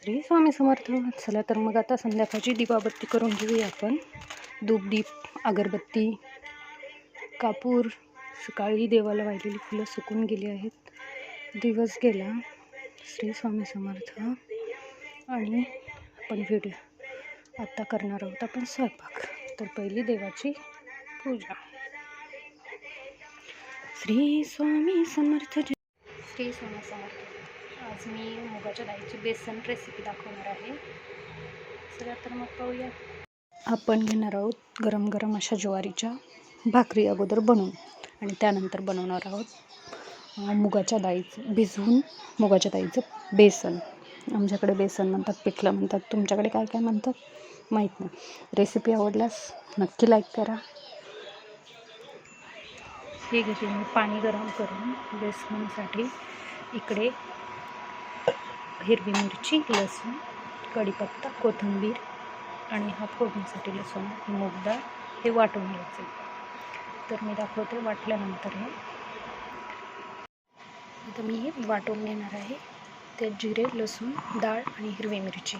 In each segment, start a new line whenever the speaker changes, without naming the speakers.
श्री स्वामी समर्थ. चला तर मग आता संध्याकाळची दिवाबत्ती करून घेऊया आपण. धूप दीप अगरबत्ती कापूर. सकाळी देवाला वाहिलेली फुलं सुकून गेली आहेत. दिवस गेला. श्री स्वामी समर्थ. आणि आपण व्हिडिओ आता करणार आहोत आपण स्वयंपाक. तर पहिली देवाची पूजा. श्री स्वामी समर्थ. श्री स्वामी समर्थ. आज मी मुगाच्या डाळीची बेसन रेसिपी दाखवणार आहे. चला तर मग पाहूया. आपण घेणार आहोत गरम गरम अशा ज्वारीच्या भाकरी अगोदर बनवून आणि त्यानंतर बनवणार आहोत मुगाच्या डाळीचं भिजवून मुगाच्या डाळीचं बेसन. आमच्याकडे बेसन म्हणतात, पिठलं म्हणतात, तुमच्याकडे काय काय म्हणतात माहीत नाही. रेसिपी आवडल्यास नक्की लाईक करा. हे घेते मी पाणी गरम करून बेसनसाठी. इकडे हिरवी मिरची, लसूण, कढीपत्ता, कोथिंबीर आणि हा फोडणीसाठी लसूण, मूग डाळ हे वाटून घ्यायचे. तर मी दाखवते वाटल्यानंतर हे. आता मी हे वाटून घेणार आहे. त्यात जिरे, लसूण, डाळ आणि हिरवी मिरची.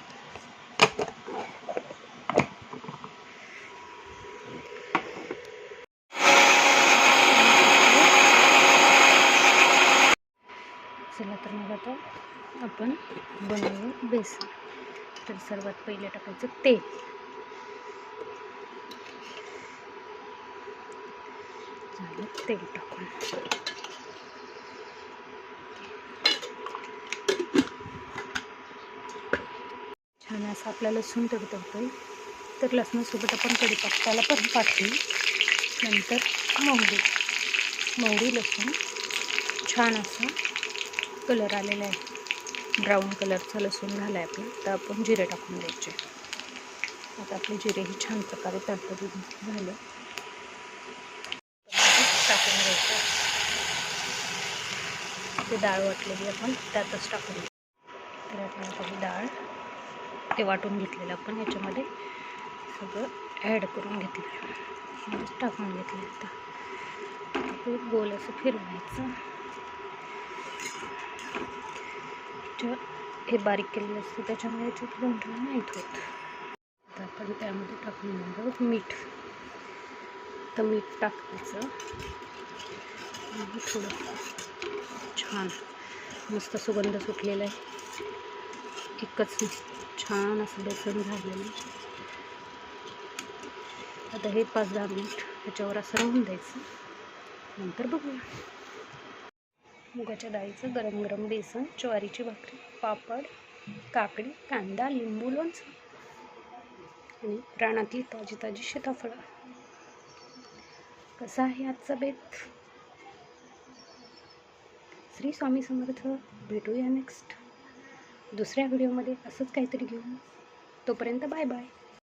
चला तर मग आता आपण बनवू बेसन. तर सर्वात पहिले टाकायचं तेल. झालं तेल टाकून. छान असं आपला लसूण तडतडतोय. तर लसणासोबत आपण कढीपत्त्याला पण टाकू. नंतर मोहरी लसूण छान असा कलर आलेला आहे. ब्राऊन कलरचा लसूण झाला आहे आपला. तर आपण जिरे टाकून द्यायचे. आता आपले जिरेही छान प्रकारे तडतडून झालं. टाकून द्यायचं. ते डाळ वाटलेली आपण त्यातच टाकून द्यायची. तर आपण आपली डाळ ते वाटून घेतलेलं आपण याच्यामध्ये सगळं ॲड करून घेतलं, टाकून घेतलं. आता ते गोल असं फिरवायचं. हे बारीक केलेलं असतं त्याच्यामुळे याच्यात गोंधळ नाहीत होत. आता आपण त्यामध्ये टाकून घेणार आहोत मीठ. तर मीठ टाकायचं आणि थोडं छान मस्त सुगंध सुटलेला आहे. एकच छान असं बेसन झालेलं. आता हे 5-10 मिनिट ह्याच्यावर असं राहून द्यायचं. नंतर बघूया. मुगाच्या डाळीचं गरम गरम बेसन, ज्वारीची भाकरी, पापड, काकडी, कांदा, लिंबू, लोणचं आणि रानातली ताजी ताजी सीताफळं. कसा आहे आजचा बेत? श्री स्वामी समर्थ. भेटूया नेक्स्ट दुसऱ्या व्हिडिओमध्ये असंच काहीतरी घेऊन. तोपर्यंत बाय बाय.